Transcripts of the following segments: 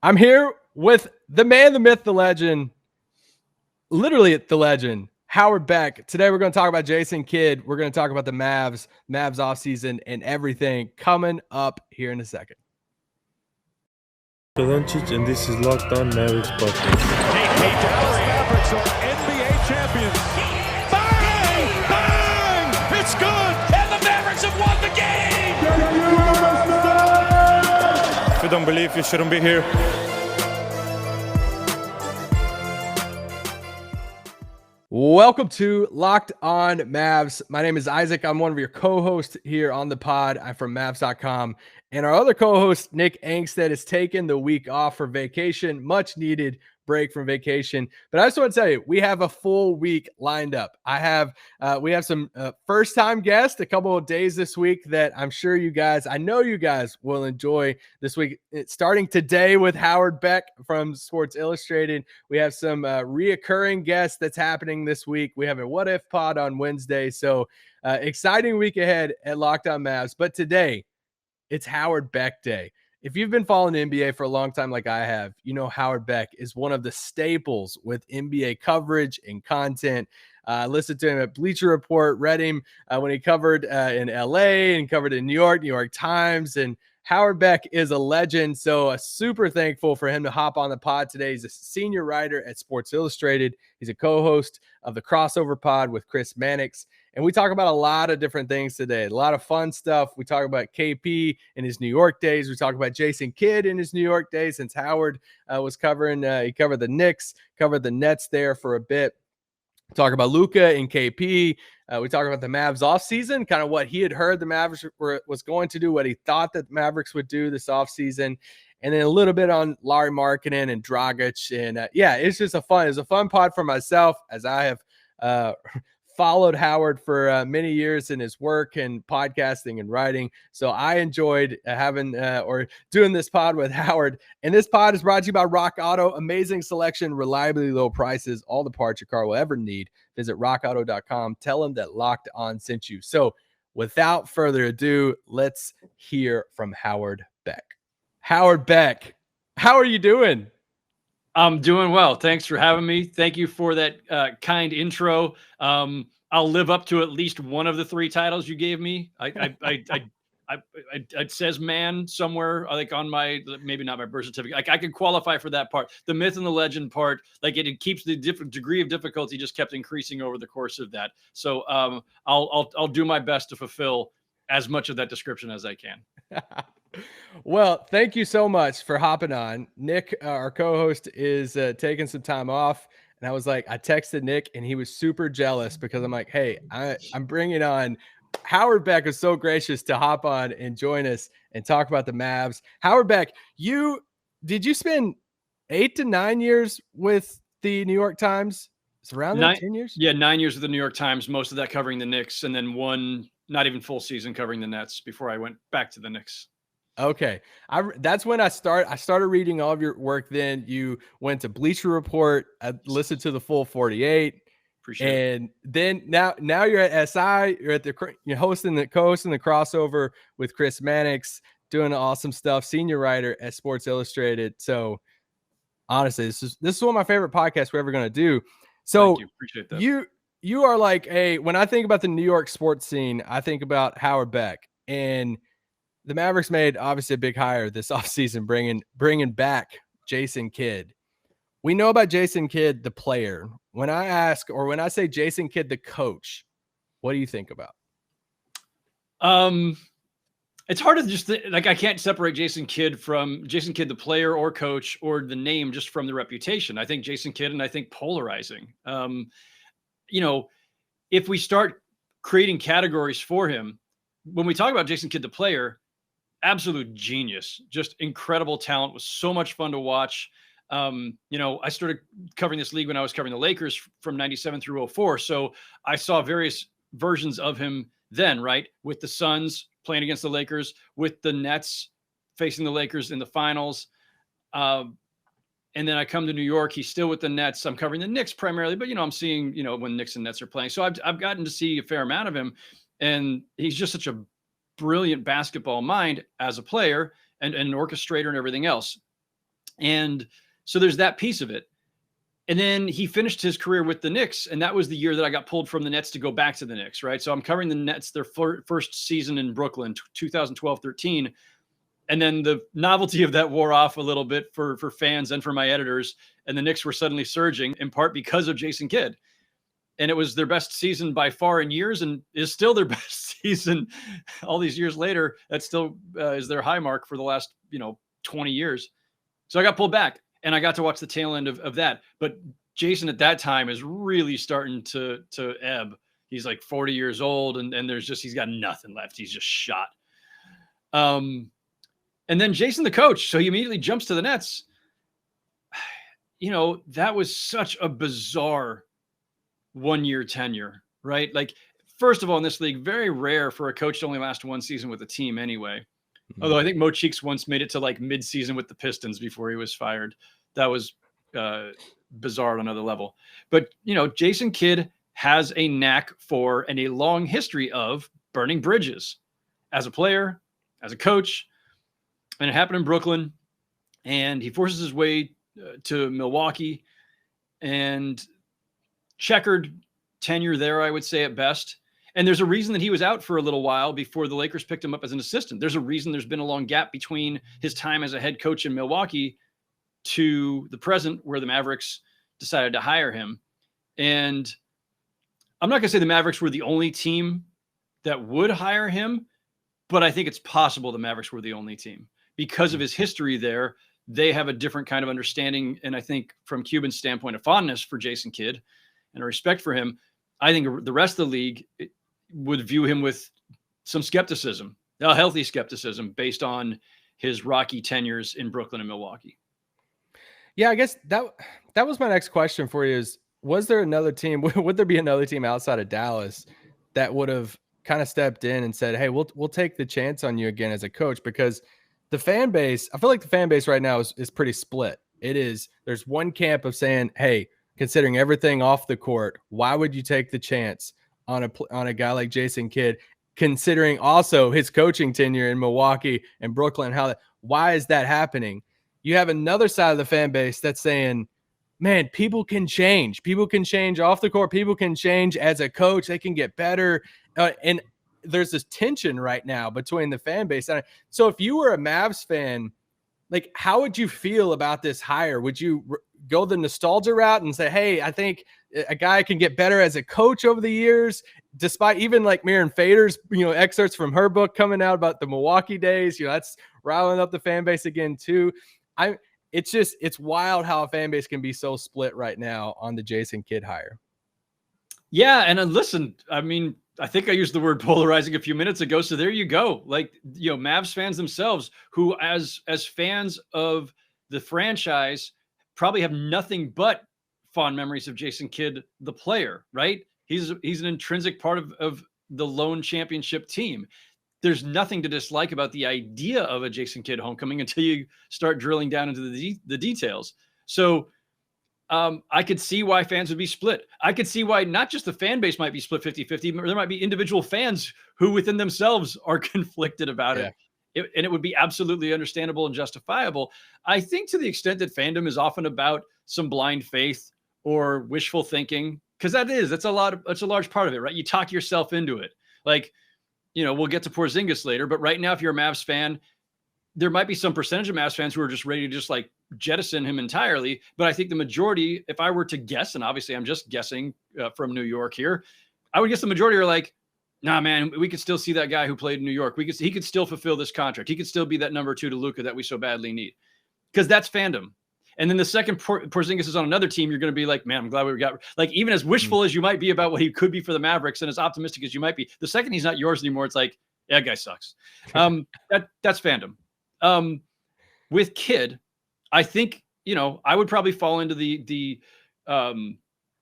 I'm here with the man, the myth, the legend, literally the legend, Howard Beck. Today we're going to talk about Jason Kidd. We're going to talk about the Mavs offseason, and everything coming up here in a second. Doncic, and this is Locked On Mavericks podcast. The Dallas Mavericks are NBA champions. Bang! Bang! It's good! And the Mavericks have won the game! If you don't believe, you shouldn't be here. Welcome to Locked On Mavs. My name is Isaac. I'm one of your co-hosts here on the pod. I'm from Mavs.com. And our other co-host, Nick Angstead, is taking the week off for vacation. Much needed break from vacation. But I just want to tell you, we have a full week lined up. We have some first-time guests, a couple of days this week that I know you guys will enjoy this week. It's starting today with Howard Beck from Sports Illustrated. We have some reoccurring guests that's happening this week. We have a What If pod on Wednesday. So exciting week ahead at Locked On Mavs. But today, it's Howard Beck Day. If you've been following the NBA for a long time like I have, you know Howard Beck is one of the staples with NBA coverage and content. Listened to him at Bleacher Report, read him when he covered in LA and covered in New York Times. And Howard Beck is a legend, so super thankful for him to hop on the pod today. He's a senior writer at Sports Illustrated. He's a co-host of the Crossover Pod with Chris Mannix. And we talk about a lot of different things today, a lot of fun stuff. We talk about KP in his New York days. We talk about Jason Kidd in his New York days since Howard was covering. He covered the Knicks, covered the Nets there for a bit. Talk about Luka and KP. We talk about the Mavs offseason, kind of what he had heard the Mavericks was going to do, what he thought that the Mavericks would do this offseason, and then a little bit on Lauri Markkanen and Dragic. And it's just a fun pod for myself, as I have followed Howard for many years in his work and podcasting and writing. So I enjoyed doing this pod with Howard. And this pod is brought to you by Rock Auto. Amazing selection, reliably low prices, all the parts your car will ever need. Visit rockauto.com. Tell them that Locked On sent you. So without further ado, let's hear from Howard Beck. Howard Beck, how are you doing? I'm doing well. Thanks for having me. Thank you for that kind intro. I'll live up to at least one of the three titles you gave me. It says man somewhere, like on my, maybe not my birth certificate. Like I could qualify for that part. The myth and the legend part, like it keeps the different degree of difficulty just kept increasing over the course of that. So I'll do my best to fulfill as much of that description as I can. Well, thank you so much for hopping on. Nick, our co-host, is taking some time off. And I texted Nick and he was super jealous because I'm like, hey, I'm bringing on Howard Beck. Is so gracious to hop on and join us and talk about the Mavs. Howard Beck, did you spend 8 to 9 years with the New York Times? It's around 10 years? Yeah, 9 years with the New York Times, most of that covering the Knicks, and then one not even full season covering the Nets before I went back to the Knicks. Okay. That's when I started reading all of your work. Then you went to Bleacher Report. I listened to the full 48. Appreciate it. And then now you're at SI. You're co-hosting the Crossover with Chris Mannix, doing awesome stuff. Senior writer at Sports Illustrated. So honestly, this is one of my favorite podcasts we're ever going to do. So thank you. Appreciate that. You are like when I think about the New York sports scene, I think about Howard Beck. And the Mavericks made obviously a big hire this offseason, bringing back Jason Kidd. We know about Jason Kidd, the player. When I say Jason Kidd, the coach, what do you think about? It's hard to just I can't separate Jason Kidd, the player or coach, or the name just from the reputation. I think Jason Kidd, and I think polarizing. If we start creating categories for him, when we talk about Jason Kidd, the player, absolute genius, just incredible talent, was so much fun to watch. I started covering this league when I was covering the Lakers from 97 through 04. So I saw various versions of him then, right? With the Suns playing against the Lakers, with the Nets facing the Lakers in the finals. And then I come to New York, he's still with the Nets. I'm covering the Knicks primarily, but I'm seeing, when Knicks and Nets are playing. So I've gotten to see a fair amount of him, and he's just such a brilliant basketball mind as a player and an orchestrator and everything else. And so there's that piece of it. And then he finished his career with the Knicks, and that was the year that I got pulled from the Nets to go back to the Knicks, right? So I'm covering the Nets, their first season in Brooklyn, 2012-13. And then the novelty of that wore off a little bit for fans and for my editors, and the Knicks were suddenly surging, in part because of Jason Kidd. And it was their best season by far in years, and is still their best season all these years later. That still is their high mark for the last 20 years. So I got pulled back, and I got to watch the tail end of that. But Jason at that time is really starting to ebb. He's like 40 years old, and he's got nothing left. He's just shot. And then Jason, the coach, so he immediately jumps to the Nets. That was such a bizarre one-year tenure, right? Like, first of all, in this league, very rare for a coach to only last one season with a team anyway. Mm-hmm. Although I think Mo Cheeks once made it to like mid-season with the Pistons before he was fired. That was bizarre on another level. But, Jason Kidd has a knack for and a long history of burning bridges as a player, as a coach. And it happened in Brooklyn, and he forces his way to Milwaukee, and checkered tenure there, I would say, at best. And there's a reason that he was out for a little while before the Lakers picked him up as an assistant. There's a reason there's been a long gap between his time as a head coach in Milwaukee to the present, where the Mavericks decided to hire him. And I'm not going to say the Mavericks were the only team that would hire him, but I think it's possible the Mavericks were the only team. Because of his history there, they have a different kind of understanding. And I think from Cuban's standpoint, a fondness for Jason Kidd and a respect for him. I think the rest of the league would view him with some skepticism, a healthy skepticism, based on his rocky tenures in Brooklyn and Milwaukee. Yeah, I guess that was my next question for you is, was there another team, would there be another team outside of Dallas that would have kind of stepped in and said, hey, we'll take the chance on you again as a coach? Because the fan base, I feel like the fan base right now is pretty split. There's one camp of saying, hey, considering everything off the court, why would you take the chance on a guy like Jason Kidd, considering also his coaching tenure in Milwaukee and Brooklyn? Why is that happening? You have another side of the fan base that's saying, man, people can change. People can change off the court. People can change as a coach. They can get better. And there's this tension right now between the fan base. So if you were a Mavs fan, like, how would you feel about this hire? Would you go the nostalgia route and say, hey, I think a guy can get better as a coach over the years, despite even like Miriam Fader's, excerpts from her book coming out about the Milwaukee days, that's riling up the fan base again too. It's wild how a fan base can be so split right now on the Jason Kidd hire. Yeah. And listen, I mean, I think I used the word polarizing a few minutes ago. So there you go. Like, Mavs fans themselves, who as fans of the franchise probably have nothing but fond memories of Jason Kidd, the player, right? He's an intrinsic part of the lone championship team. There's nothing to dislike about the idea of a Jason Kidd homecoming until you start drilling down into the details. So I could see why fans would be split. I could see why not just the fan base might be split 50-50, but there might be individual fans who within themselves are conflicted about it. And it would be absolutely understandable and justifiable. I think to the extent that fandom is often about some blind faith or wishful thinking, because that's a large part of it, right? You talk yourself into it. Like, we'll get to Porzingis later, but right now, if you're a Mavs fan, there might be some percentage of Mavs fans who are just ready to just like jettison him entirely. But I think the majority, if I were to guess, and obviously I'm just guessing from New York here, I would guess the majority are like, nah, man, we could still see that guy who played in New York. He could still fulfill this contract. He could still be that number 2 to Luka that we so badly need, because that's fandom. And then the second Porzingis is on another team, you're going to be like, man, I'm glad we got, like, even as wishful as you might be about what he could be for the Mavericks and as optimistic as you might be, the second he's not yours anymore, it's like, yeah, that guy sucks. That's fandom. With Kidd, I think, I would probably fall into the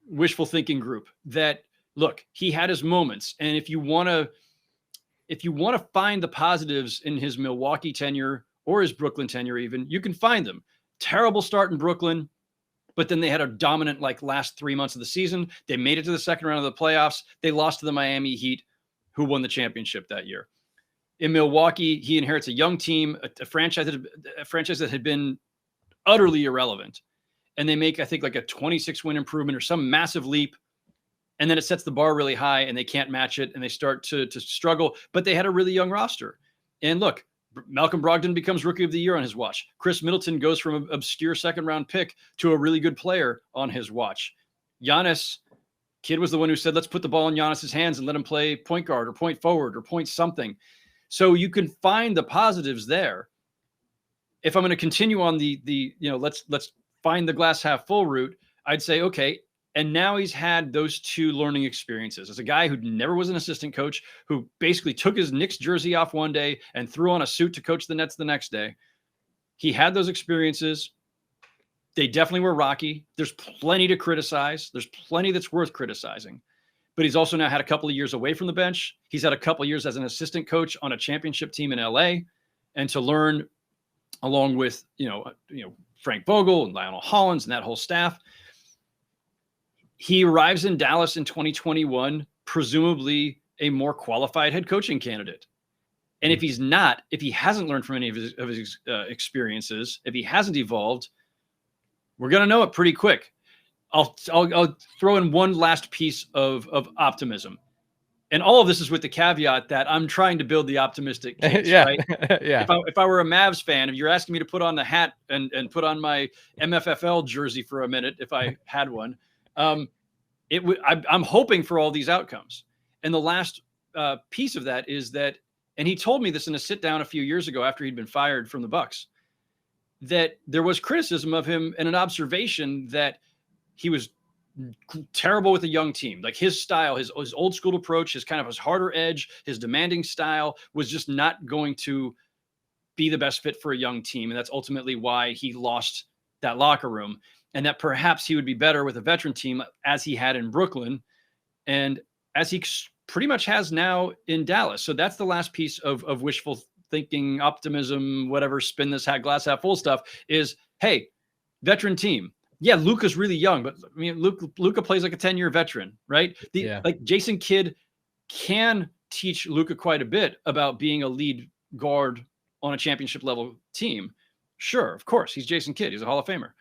wishful thinking group that, look, he had his moments. And if you want to find the positives in his Milwaukee tenure or his Brooklyn tenure, even, you can find them. Terrible start in Brooklyn, but then they had a dominant, last 3 months of the season. They made it to the second round of the playoffs. They lost to the Miami Heat, who won the championship that year. In Milwaukee, he inherits a young team, a franchise that had been utterly irrelevant. And they make, I think, like a 26-win improvement or some massive leap. And then it sets the bar really high and they can't match it and they start to struggle. But they had a really young roster. And look, Malcolm Brogdon becomes Rookie of the Year on his watch. Chris Middleton goes from an obscure second-round pick to a really good player on his watch. Giannis, Kid was the one who said, let's put the ball in Giannis's hands and let him play point guard or point forward or point something. So you can find the positives there. If I'm going to continue on let's find the glass half full route, I'd say, okay, and now he's had those 2 learning experiences. As a guy who never was an assistant coach, who basically took his Knicks jersey off one day and threw on a suit to coach the Nets the next day. He had those experiences. They definitely were rocky. There's plenty to criticize. There's plenty that's worth criticizing. But he's also now had a couple of years away from the bench. He's had a couple of years as an assistant coach on a championship team in LA, and to learn along with, Frank Vogel and Lionel Hollins and that whole staff. He arrives in Dallas in 2021, presumably a more qualified head coaching candidate. And if he's not, if he hasn't learned from any of his experiences, if he hasn't evolved, we're going to know it pretty quick. I'll throw in one last piece of optimism. And all of this is with the caveat that I'm trying to build the optimistic case, yeah. right? Yeah. If I were a Mavs fan, if you're asking me to put on the hat and put on my MFFL jersey for a minute, if I had one, I'm hoping for all these outcomes. And the last piece of that is that, and he told me this in a sit down a few years ago after he'd been fired from the Bucks, that there was criticism of him and an observation that he was terrible with a young team. Like his style, his old school approach, his harder edge, his demanding style was just not going to be the best fit for a young team. And that's ultimately why he lost that locker room, and that perhaps he would be better with a veteran team as he had in Brooklyn and as he pretty much has now in Dallas. So that's the last piece of wishful thinking, optimism, whatever, spin this glass half full stuff is, hey, veteran team. Yeah, Luka's really young, but I mean, Luka plays like a 10-year veteran, right? Like Jason Kidd can teach Luka quite a bit about being a lead guard on a championship level team. Sure, of course, he's Jason Kidd. He's a Hall of Famer.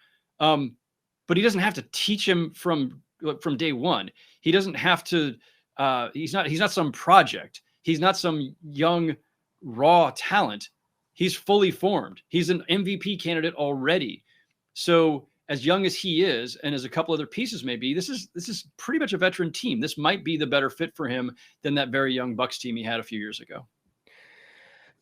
But he doesn't have to teach him from day one. He doesn't have to. He's not some project. He's not some young raw talent. He's fully formed. He's an MVP candidate already. So as young as he is, and as a couple other pieces may be, this is pretty much a veteran team. This might be the better fit for him than that very young Bucks team he had a few years ago.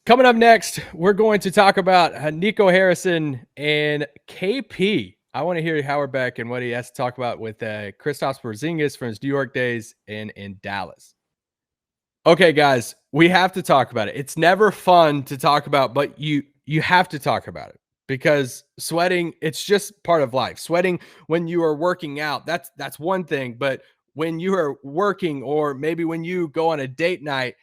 Coming up next, we're going to talk about Nico Harrison and KP. I want to hear Howard Beck and what he has to talk about with Kristaps Porzingis from his New York days in Dallas. Okay, guys, we have to talk about it. It's never fun to talk about, but you have to talk about it. Because sweating, it's just part of life. Sweating when you are working out, that's one thing. But when you are working, or maybe when you go on a date night,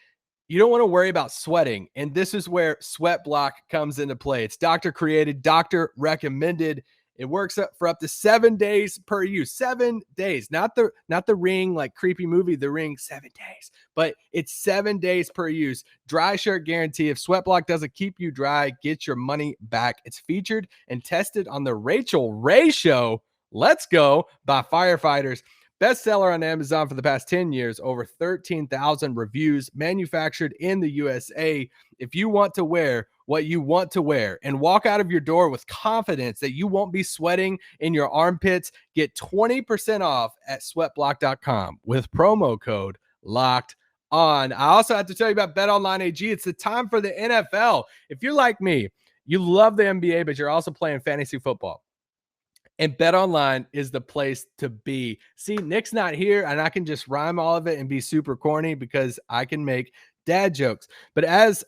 you don't want to worry about sweating. And this is where Sweat Block comes into play. It's doctor created, doctor recommended. It works for up to 7 days per use. 7 days, not the Ring, like creepy movie, The Ring, 7 days, but it's 7 days per use. Dry shirt guarantee. If Sweat Block doesn't keep you dry, get your money back. It's featured and tested on the Rachel Ray Show. Let's go by firefighters. Bestseller on Amazon for the past 10 years, over 13,000 reviews, manufactured in the USA. If you want to wear what you want to wear and walk out of your door with confidence that you won't be sweating in your armpits, get 20% off at sweatblock.com with promo code LOCKED on. I also have to tell you about BetOnline AG. It's the time for the NFL. If you're like me, you love the NBA, but you're also playing fantasy football. And BetOnline is the place to be. See, Nick's not here, and I can just rhyme all of it and be super corny because I can make dad jokes. But as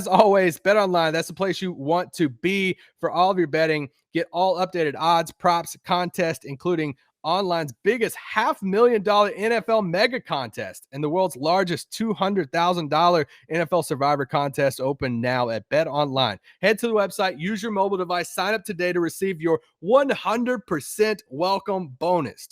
always, BetOnline, that's the place you want to be for all of your betting. Get all updated odds, props, contests, including online's biggest $500,000 NFL mega contest and the world's largest $200,000 NFL Survivor contest, open now at BetOnline. Head to the website, use your mobile device, sign up today to receive your 100% welcome bonus.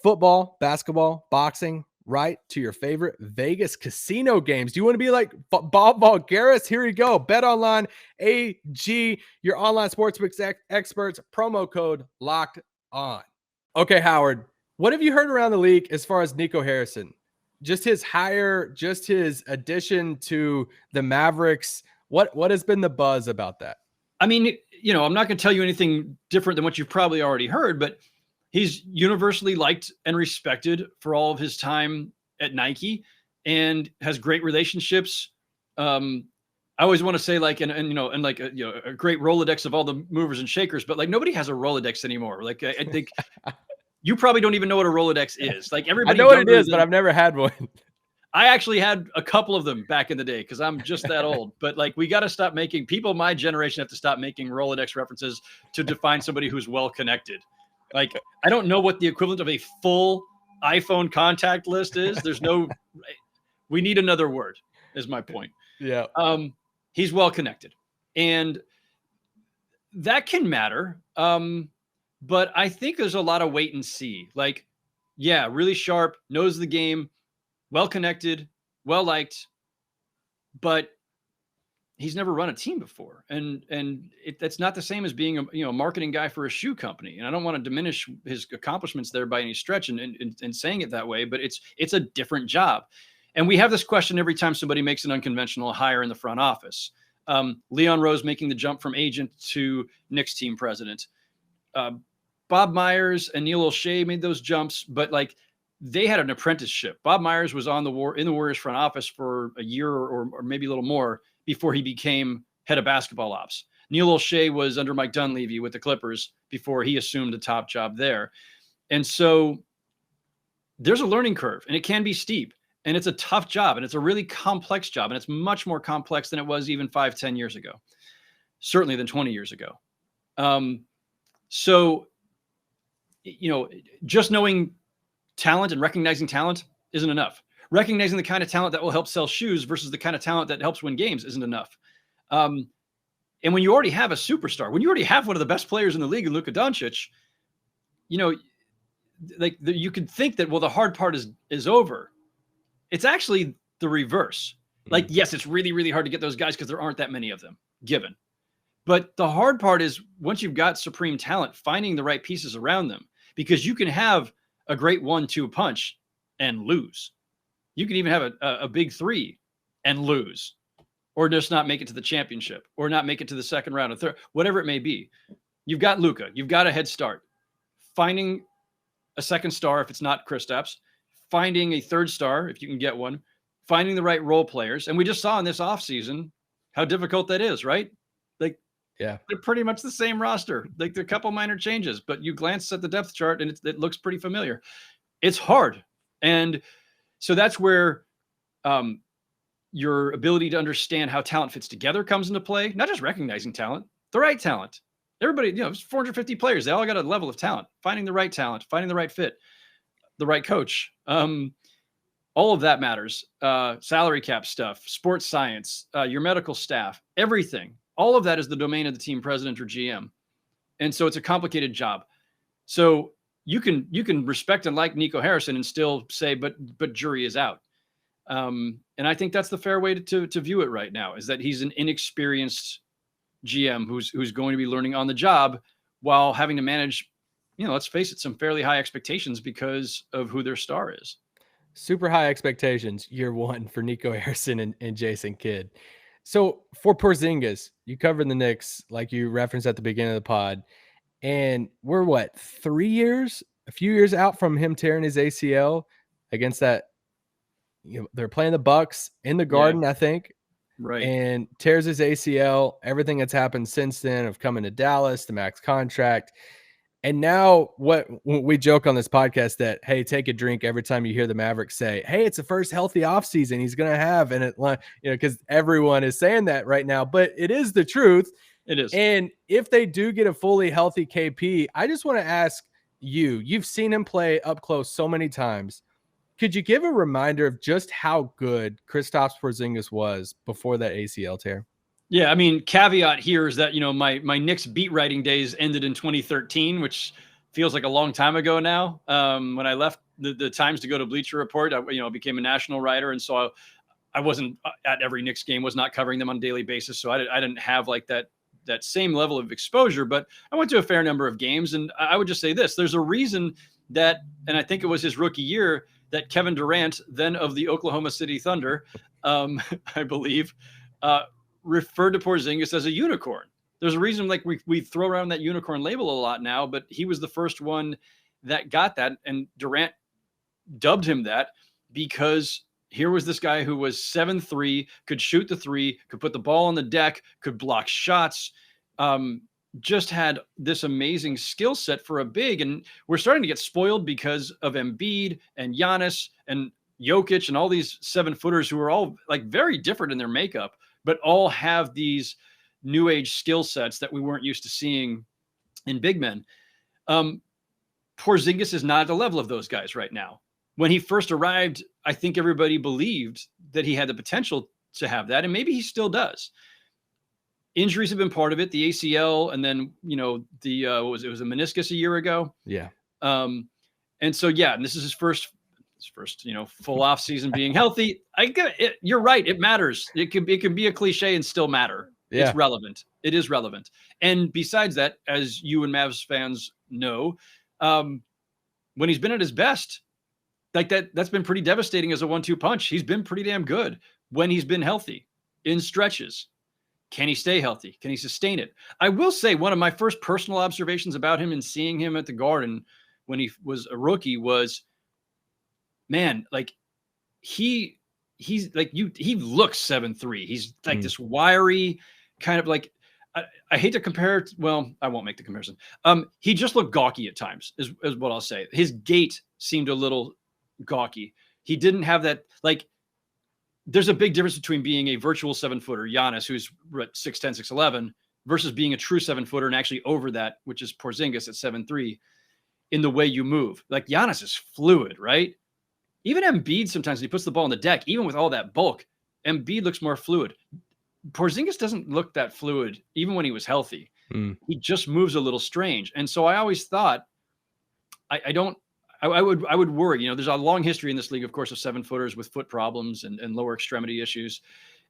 Football, basketball, boxing, right to your favorite Vegas casino games. Do you want to be like Bob Bulgaris? Here you go. Bet Online AG, your online sportsbook experts. Promo code Locked On. Okay, Howard, what have you heard around the league as far as Nico Harrison? Just his hire, just his addition to the Mavericks. What has been the buzz about that? I mean, I'm not going to tell you anything different than what you've probably already heard, but he's universally liked and respected for all of his time at Nike and has great relationships. I always want to say like, and like a great Rolodex of all the movers and shakers, but like nobody has a Rolodex anymore. Like I think you probably don't even know what a Rolodex is. Like everybody, I know what it is, but I've never had one. I actually had a couple of them back in the day because I'm just that old. But like, we got to stop making people my generation have to stop making Rolodex references to define somebody who's well connected. Like, I don't know what the equivalent of a full iPhone contact list is. There's no. We need another word. Is my point. Yeah. He's well connected, and that can matter. But I think there's a lot of wait and see. Like, yeah, really sharp, knows the game. Well connected, well liked, but he's never run a team before, and that's not the same as being a marketing guy for a shoe company. And I don't want to diminish his accomplishments there by any stretch, and saying it that way, but it's a different job. And we have this question every time somebody makes an unconventional hire in the front office. Leon Rose making the jump from agent to Knicks team president. Bob Myers and Neil O'Shea made those jumps, but like, they had an apprenticeship. Bob Myers was in the Warriors front office for a year or maybe a little more before he became head of basketball ops. Neil O'Shea was under Mike Dunleavy with the Clippers before he assumed the top job there. And so there's a learning curve, and it can be steep, and it's a tough job, and it's a really complex job, and it's much more complex than it was even 5-10 years ago, certainly than 20 years ago. So, just knowing talent and recognizing talent isn't enough. Recognizing the kind of talent that will help sell shoes versus the kind of talent that helps win games isn't enough. And when you already have a superstar, when you already have one of the best players in the league, in Luka Doncic, you could think that, well, the hard part is over. It's actually the reverse. Like, yes, it's really, really hard to get those guys because there aren't that many of them given. But the hard part is once you've got supreme talent, finding the right pieces around them, because you can have a great 1-2 punch and lose. You can even have a big three and lose, or just not make it to the championship, or not make it to the second round or third, whatever it may be. You've got Luka. You've got a head start. Finding a second star, if it's not Kristaps, finding a third star, if you can get one, finding the right role players. And we just saw in this offseason how difficult that is, right? Like, yeah, they're pretty much the same roster. Like, there are a couple minor changes, but you glance at the depth chart and it looks pretty familiar. It's hard. And so that's where your ability to understand how talent fits together comes into play. Not just recognizing talent, the right talent. Everybody, there's 450 players. They all got a level of talent. Finding the right talent, finding the right fit, the right coach. All of that matters. Salary cap stuff, sports science, your medical staff, everything. All of that is the domain of the team president or GM. And so it's a complicated job. So you can respect and like Nico Harrison and still say, but jury is out. And I think that's the fair way to view it right now, is that he's an inexperienced GM who's going to be learning on the job while having to manage, let's face it, some fairly high expectations because of who their star is. Super high expectations year one for Nico Harrison and Jason Kidd. So for Porzingis, you covered the Knicks, like you referenced at the beginning of the pod, and we're a few years out from him tearing his ACL against that. They're playing the Bucks in the Garden, I think. Right. And tears his ACL, everything that's happened since then of coming to Dallas, the max contract. And now what we joke on this podcast that, hey, take a drink every time you hear the Mavericks say, hey, it's the first healthy offseason he's going to have. And it, because everyone is saying that right now, but it is the truth. It is. And if they do get a fully healthy KP, I just want to ask you've seen him play up close so many times. Could you give a reminder of just how good Kristaps Porzingis was before that ACL tear? Yeah, I mean, caveat here is that, my Knicks beat writing days ended in 2013, which feels like a long time ago now, when I left the times to go to Bleacher Report. I became a national writer, and so I wasn't at every Knicks game, was not covering them on a daily basis. So I didn't have like that same level of exposure, but I went to a fair number of games. And I would just say this, there's a reason that, and I think it was his rookie year, that Kevin Durant, then of the Oklahoma City Thunder, I believe, referred to Porzingis as a unicorn. There's a reason, like we throw around that unicorn label a lot now, but he was the first one that got that, and Durant dubbed him that because here was this guy who was 7'3", could shoot the three, could put the ball on the deck, could block shots, just had this amazing skill set for a big. And we're starting to get spoiled because of Embiid and Giannis and Jokic and all these 7-footers who are all like very different in their makeup, but all have these new age skill sets that we weren't used to seeing in big men. Porzingis is not at the level of those guys right now. When he first arrived, I think everybody believed that he had the potential to have that, and maybe he still does. Injuries have been part of it, the ACL, and then, it was a meniscus a year ago. Yeah. And so, and this is his first, full off season being healthy. You're right. It matters. It can be a cliche and still matter. Yeah. It's relevant. It is relevant. And besides that, as you and Mavs fans know, when he's been at his best, like that's been pretty devastating as a 1-2 punch. He's been pretty damn good when he's been healthy in stretches. Can he stay healthy? Can he sustain it? I will say one of my first personal observations about him and seeing him at the Garden when he was a rookie was, man, like he's like he looks 7'3". He's like this wiry kind of like, I hate to compare it. Well, I won't make the comparison. He just looked gawky at times is what I'll say. His gait seemed a little gawky. He didn't have that, like, there's a big difference between being a virtual 7-footer, Giannis, who's 6'10", 6'11", versus being a true 7-footer and actually over that, which is Porzingis at 7'3", in the way you move. Like Giannis is fluid, right? Even Embiid, sometimes when he puts the ball on the deck, even with all that bulk, Embiid looks more fluid. Porzingis doesn't look that fluid, even when he was healthy. He just moves a little strange. And so I always thought, I would worry, there's a long history in this league, of course, of 7-footers with foot problems and lower extremity issues.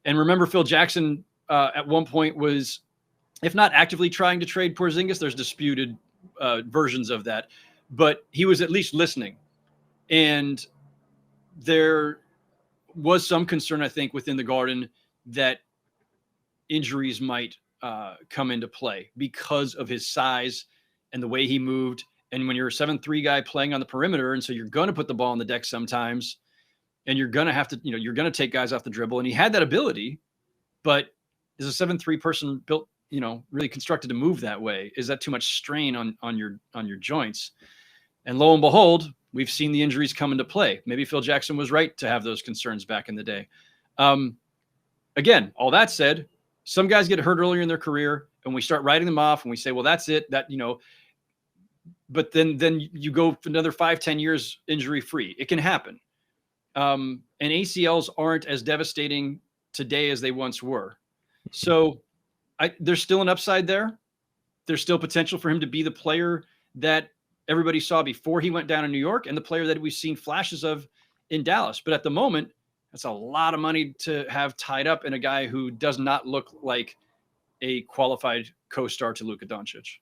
And remember, Phil Jackson at one point was, if not actively trying to trade Porzingis, there's disputed versions of that, but he was at least listening. And there was some concern, I think, within the Garden that injuries might come into play because of his size and the way he moved. And when you're a 7'3" guy playing on the perimeter, and so you're going to put the ball on the deck sometimes, and you're going to have to, you're going to take guys off the dribble. And he had that ability, but is a 7'3" person built, really constructed to move that way? Is that too much strain on your joints? And lo and behold, we've seen the injuries come into play. Maybe Phil Jackson was right to have those concerns back in the day. Again, all that said, some guys get hurt earlier in their career, and we start writing them off, and we say, well, that's it. But then you go for another 5-10 years injury free. It can happen. And ACLs aren't as devastating today as they once were. So there's still an upside there. There's still potential for him to be the player that everybody saw before he went down in New York, and the player that we've seen flashes of in Dallas. But at the moment, that's a lot of money to have tied up in a guy who does not look like a qualified co-star to Luka Doncic.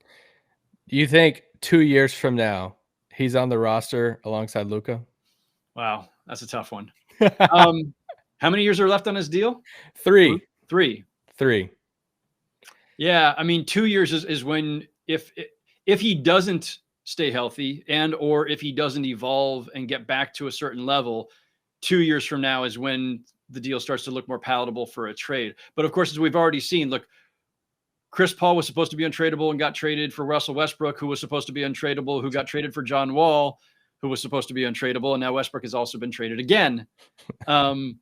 Do you think 2 years from now he's on the roster alongside Luka? Wow, that's a tough one. How many years are left on his deal? Three. Yeah, I mean, 2 years is when if he doesn't stay healthy and or if he doesn't evolve and get back to a certain level, 2 years from now is when the deal starts to look more palatable for a trade. But of course, as we've already seen, look, Chris Paul was supposed to be untradeable and got traded for Russell Westbrook, who was supposed to be untradeable, who got traded for John Wall, who was supposed to be untradeable, and now Westbrook has also been traded again. I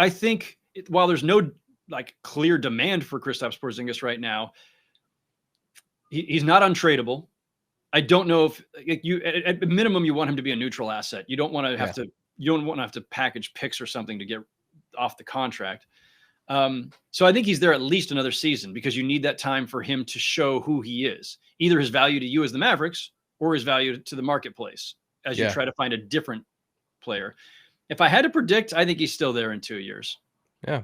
think while there's no like clear demand for Kristaps Porzingis right now, he's not untradeable. I don't know if at minimum you want him to be a neutral asset. You don't want to have to. You don't want to have to package picks or something to get off the contract. So I think he's there at least another season because you need that time for him to show who he is. either his value to you as the Mavericks or his value to the marketplace as you try to find a different player. If I had to predict, I think he's still there in 2 years. Yeah.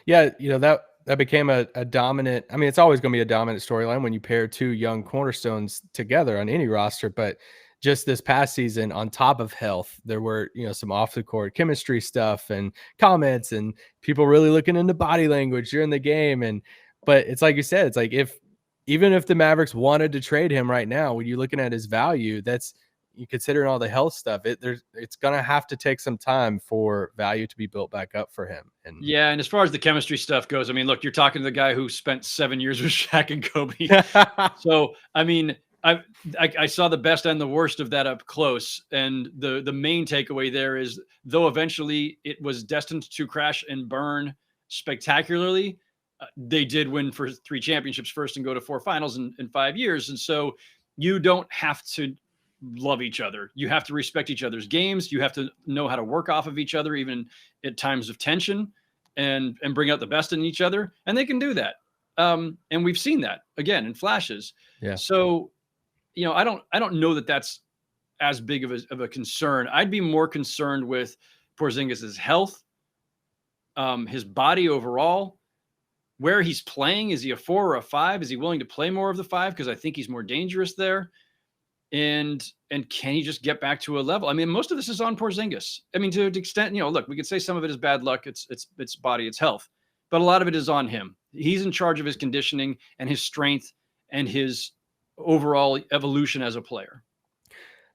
Yeah. That became a dominant. I mean, it's always going to be a dominant storyline when you pair two young cornerstones together on any roster. But just this past season, on top of health, there were, some off the court chemistry stuff and comments and people really looking into body language during the game. But it's like you said, it's like even if the Mavericks wanted to trade him right now, when you're looking at his value, you considering all the health stuff, it's going to have to take some time for value to be built back up for him. And as far as the chemistry stuff goes, I mean, look, you're talking to the guy who spent 7 years with Shaq and Kobe. So, I mean, I saw the best and the worst of that up close. And the main takeaway there is, though eventually it was destined to crash and burn spectacularly, they did win for 3 championships first and go to 4 finals in 5 years. And so you don't have to love each other. You have to respect each other's games. You have to know how to work off of each other, even at times of tension, and bring out the best in each other. And they can do that. And we've seen that again in flashes. Yeah. So, I don't know that that's as big of a concern. I'd be more concerned with Porzingis's health, his body overall, where he's playing. Is he a 4 or a 5? Is he willing to play more of the 5? Because I think he's more dangerous there. And can he just get back to a level? I mean, most of this is on Porzingis. I mean, to an extent, look, we could say some of it is bad luck. It's body, it's health, but a lot of it is on him. He's in charge of his conditioning and his strength and his overall evolution as a player.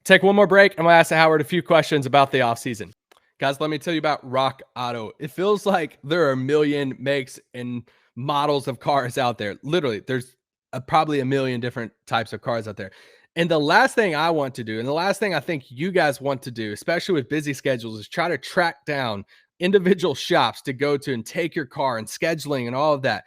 Take one more break. I'm going to ask Howard a few questions about the offseason. Guys, let me tell you about Rock Auto. It feels like there are a million makes and models of cars out there. Literally, there's probably a million different types of cars out there. And the last thing I want to do, and the last thing I think you guys want to do, especially with busy schedules, is try to track down individual shops to go to and take your car and scheduling and all of that.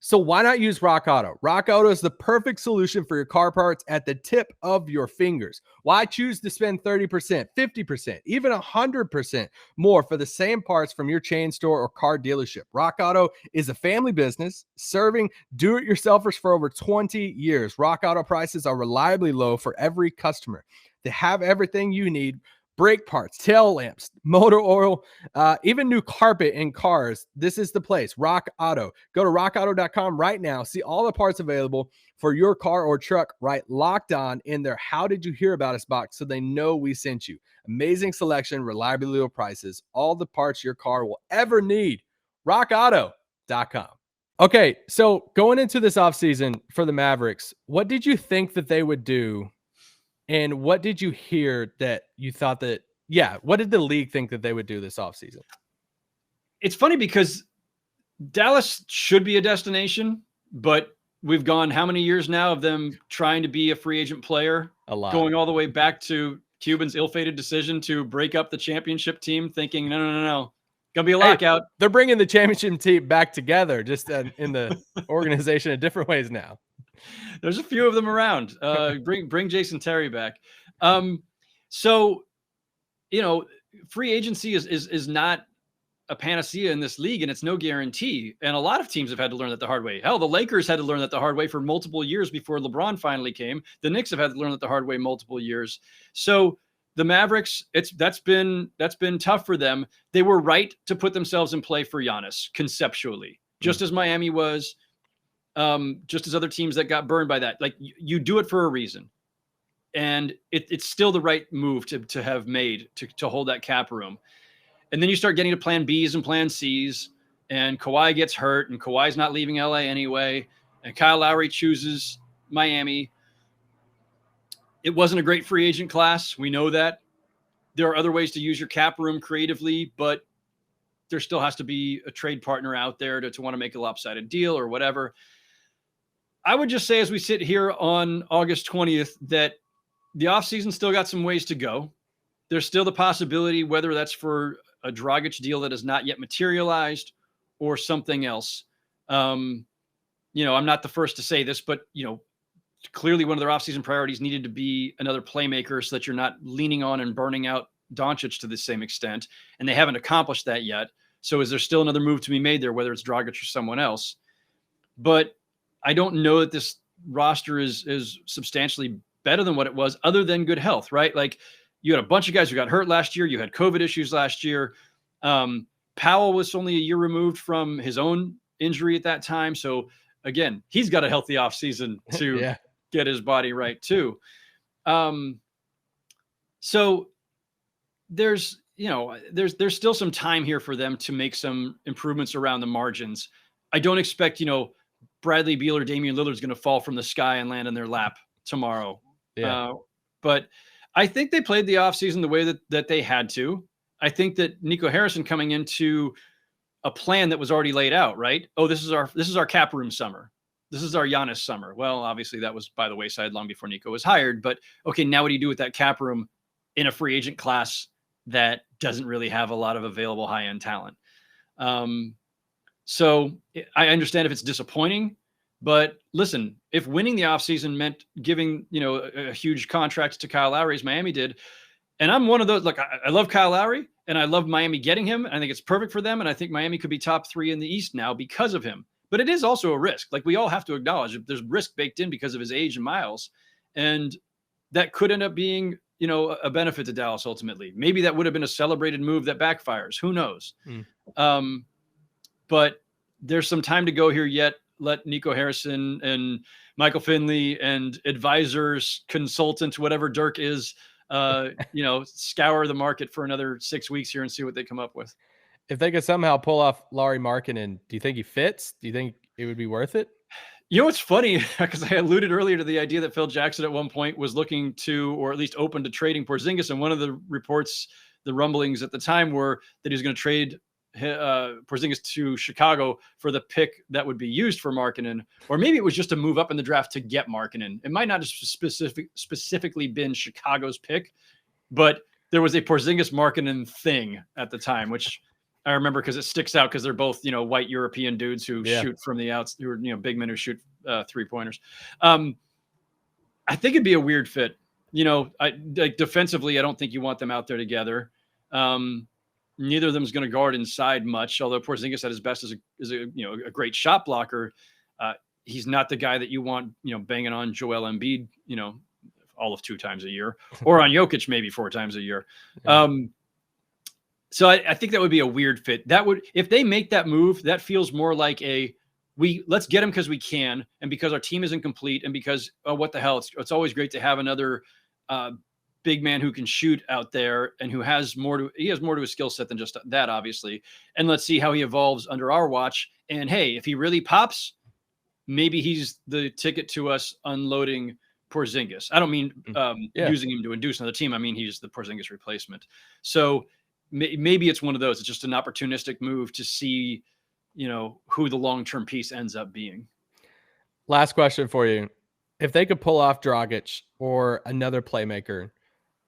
So why not use Rock Auto? Rock Auto is the perfect solution for your car parts at the tip of your fingers. Why choose to spend 30%, 50%, even 100% more for the same parts from your chain store or car dealership? Rock Auto is a family business serving do-it-yourselfers for over 20 years. Rock Auto prices are reliably low for every customer. They have everything you need: brake parts, tail lamps, motor oil, even new carpet in cars. This is the place, Rock Auto. Go to rockauto.com right now. See all the parts available for your car or truck. Right, Locked On in their How Did You Hear About Us box so they know we sent you. Amazing selection, reliably low prices, all the parts your car will ever need. rockauto.com. Okay, so going into this offseason for the Mavericks, what did you think that they would do? And what did you hear that you thought that, what did the league think that they would do this offseason? It's funny because Dallas should be a destination, but we've gone how many years now of them trying to be a free agent player? A lot. Going all the way back to Cuban's ill-fated decision to break up the championship team, thinking, no. Gonna be a lockout. They're bringing the championship team back together, just in the organization in different ways now. There's a few of them around. Bring Jason Terry back. So, free agency is not a panacea in this league, and it's no guarantee. And a lot of teams have had to learn that the hard way. Hell, the Lakers had to learn that the hard way for multiple years before LeBron finally came. The Knicks have had to learn that the hard way multiple years. So the Mavericks, that's been tough for them. They were right to put themselves in play for Giannis conceptually, just as Miami was. Just as other teams that got burned by that. Like, you do it for a reason, and it's still the right move to have made to hold that cap room. And then you start getting to plan B's and plan C's, and Kawhi gets hurt, and Kawhi's not leaving LA anyway, and Kyle Lowry chooses Miami. It wasn't a great free agent class. We know that. There are other ways to use your cap room creatively, but there still has to be a trade partner out there to want to make a lopsided deal or whatever. I would just say, as we sit here on August 20th, that the offseason still got some ways to go. There's still the possibility, whether that's for a Dragic deal that has not yet materialized or something else. I'm not the first to say this, but, clearly one of their offseason priorities needed to be another playmaker so that you're not leaning on and burning out Doncic to the same extent. And they haven't accomplished that yet. So is there still another move to be made there, whether it's Dragic or someone else? But I don't know that this roster is substantially better than what it was, other than good health, right? Like you had a bunch of guys who got hurt last year. You had COVID issues last year. Powell was only a year removed from his own injury at that time. So again, he's got a healthy offseason to get his body right too. So there's still some time here for them to make some improvements around the margins. I don't expect, Bradley Beal or Damian Lillard is going to fall from the sky and land in their lap tomorrow. Yeah. But I think they played the offseason the way that they had to. I think that Nico Harrison coming into a plan that was already laid out, right? Oh, this is our cap room summer. This is our Giannis summer. Well, obviously that was by the wayside long before Nico was hired, but okay, now what do you do with that cap room in a free agent class that doesn't really have a lot of available high-end talent? So I understand if it's disappointing, but listen, if winning the offseason meant giving, a huge contract to Kyle Lowry as Miami did, and I'm one of those, look, I love Kyle Lowry and I love Miami getting him. I think it's perfect for them. And I think Miami could be top 3 in the East now because of him, but it is also a risk. Like we all have to acknowledge there's risk baked in because of his age and miles. And that could end up being, a benefit to Dallas ultimately. Maybe that would have been a celebrated move that backfires. Who knows? But there's some time to go here yet. Let Nico Harrison and Michael Finley and advisors, consultants, whatever Dirk is, scour the market for another 6 weeks here and see what they come up with. If they could somehow pull off Lauri Markkanen, do you think he fits? Do you think it would be worth it? It's funny because I alluded earlier to the idea that Phil Jackson at one point was looking to, or at least open to trading Porzingis. And one of the reports, the rumblings at the time were that he was going to trade Porzingis to Chicago for the pick that would be used for Markkanen, or maybe it was just a move up in the draft to get Markkanen. It might not have specifically been Chicago's pick, but there was a Porzingis Markkanen thing at the time, which I remember because it sticks out because they're both, white European dudes who shoot from the outs, who are, big men who shoot 3-pointers. I think it'd be a weird fit. Defensively, I don't think you want them out there together. Neither of them is going to guard inside much, although Porzingis at his best is a great shot blocker. He's not the guy that you want, banging on Joel Embiid, all of 2 times a year, or on Jokic maybe 4 times a year. Yeah. So I think that would be a weird fit. That would, if they make that move, that feels more like let's get him because we can, and because our team isn't complete, and because what the hell, it's always great to have another big man who can shoot out there and who has more to his skill set than just that, obviously. And let's see how he evolves under our watch. And hey, if he really pops, maybe he's the ticket to us unloading Porzingis. I don't mean using him to induce another team. I mean, he's the Porzingis replacement. So maybe it's one of those. It's just an opportunistic move to see, who the long-term piece ends up being. Last question for you. If they could pull off Dragic or another playmaker,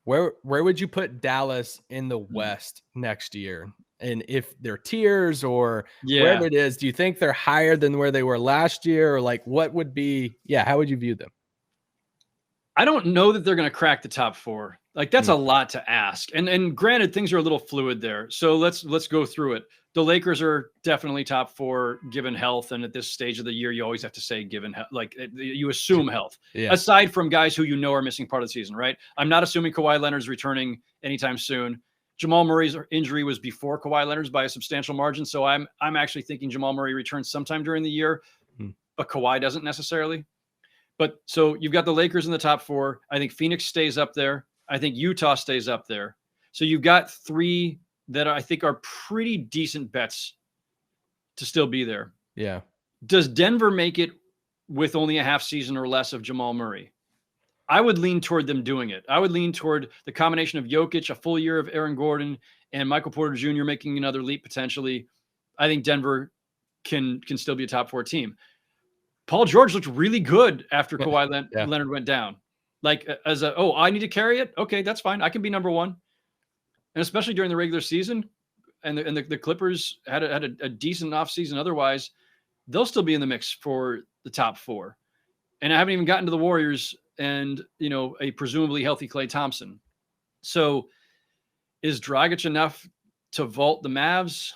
where would you put Dallas in the West next year? And if they're tiers or wherever it is, do you think they're higher than where they were last year? Or like what would be, how would you view them? I don't know that they're going to crack the top 4. Like that's a lot to ask. And granted, things are a little fluid there. So let's go through it. The Lakers are definitely top 4 given health. And at this stage of the year, you always have to say given health, like you assume health, aside from guys who are missing part of the season, right? I'm not assuming Kawhi Leonard's returning anytime soon. Jamal Murray's injury was before Kawhi Leonard's by a substantial margin. So I'm actually thinking Jamal Murray returns sometime during the year, but Kawhi doesn't necessarily. But so you've got the Lakers in the top 4. I think Phoenix stays up there. I think Utah stays up there. So you've got 3 that I think are pretty decent bets to still be there. Yeah. Does Denver make it with only a half season or less of Jamal Murray? I would lean toward them doing it. I would lean toward the combination of Jokic, a full year of Aaron Gordon, and Michael Porter Jr. making another leap potentially. I think Denver can still be a top 4 team. Paul George looked really good after Kawhi Leonard went down. Like I need to carry it. Okay, that's fine. I can be number 1. And especially during the regular season, and the Clippers had a decent offseason otherwise, they'll still be in the mix for the top 4. And I haven't even gotten to the Warriors and, a presumably healthy Klay Thompson. So is Dragic enough to vault the Mavs?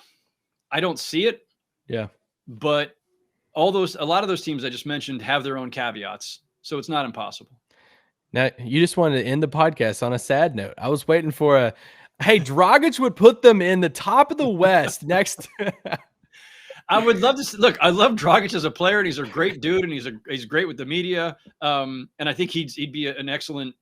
I don't see it. Yeah. But a lot of those teams I just mentioned have their own caveats, so it's not impossible. Now, you just wanted to end the podcast on a sad note. I was waiting for hey, Dragic would put them in the top of the West next. I would love to look. I love Dragic as a player, and he's a great dude, and he's great with the media. And I think he'd be an excellent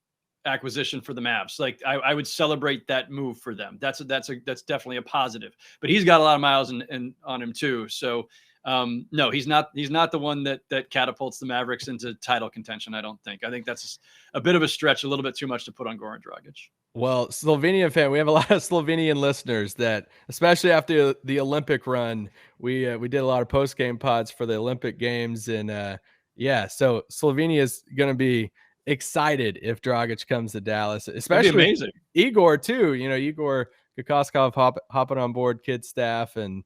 acquisition for the Mavs. Like I would celebrate that move for them. That's definitely a positive. But he's got a lot of miles on him too. So no, he's not the one that catapults the Mavericks into title contention. I don't think. I think that's a bit of a stretch, a little bit too much to put on Goran Dragic. Well, Slovenian fan, we have a lot of Slovenian listeners that, especially after the Olympic run, we did a lot of post game pods for the Olympic Games, and yeah, so Slovenia is going to be excited if Dragic comes to Dallas, especially amazing. Igor too. You know, Igor Kokoskov hopping on board kid staff, and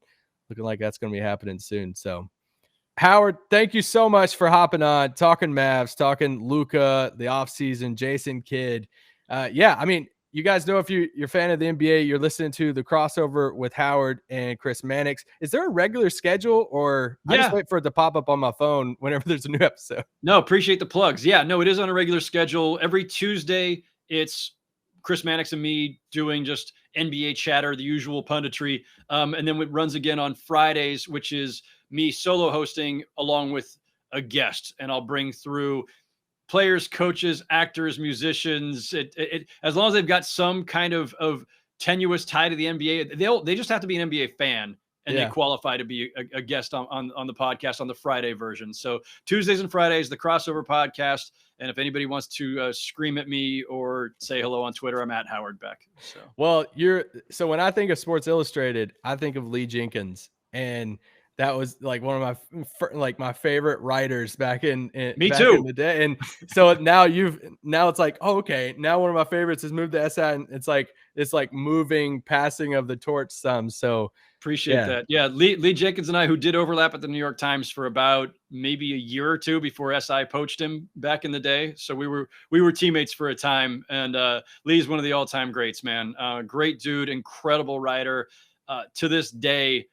looking like that's going to be happening soon. So, Howard, thank you so much for hopping on, talking Mavs, talking Luka, the offseason, Jason Kidd. Yeah, I mean, you guys know if you're a fan of the NBA, you're listening to the crossover with Howard and Chris Mannix. Is there a regular schedule, or I just wait for it to pop up on my phone whenever there's a new episode? No, appreciate the plugs. Yeah, no, it is on a regular schedule. Every Tuesday, it's Chris Mannix and me doing just NBA chatter, the usual punditry. And then it runs again on Fridays, which is me solo hosting along with a guest. And I'll bring through players, coaches, actors, musicians. As long as they've got some kind of tenuous tie to the NBA, they just have to be an NBA fan, and they qualify to be a guest on the podcast on the Friday version. So Tuesdays and Fridays, the crossover podcast. And if anybody wants to scream at me or say hello on Twitter, I'm at Howard Beck. So, well, so when I think of Sports Illustrated, I think of Lee Jenkins, and that was like one of my favorite writers back in the day. And so now it's like, oh, okay, now one of my favorites has moved to SI, and it's like moving, passing of the torch some. So appreciate that. Yeah. Lee Jenkins and I, who did overlap at the New York Times for about maybe a year or two before SI poached him back in the day. So we were teammates for a time, and Lee's one of the all-time greats, man. Great dude, incredible writer. To this day,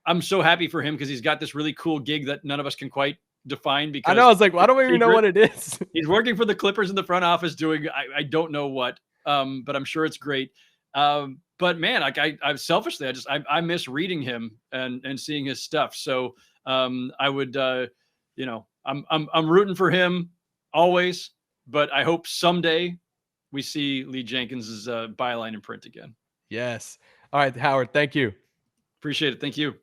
I'm so happy for him because he's got this really cool gig that none of us can quite define. Because I know, I was like, well, I don't even know what it is. He's working for the Clippers in the front office doing, I don't know what, but I'm sure it's great. But man, like I selfishly, I miss reading him and seeing his stuff. So I would, I'm rooting for him always, but I hope someday we see Lee Jenkins's byline in print again. Yes. All right, Howard, thank you. Appreciate it. Thank you.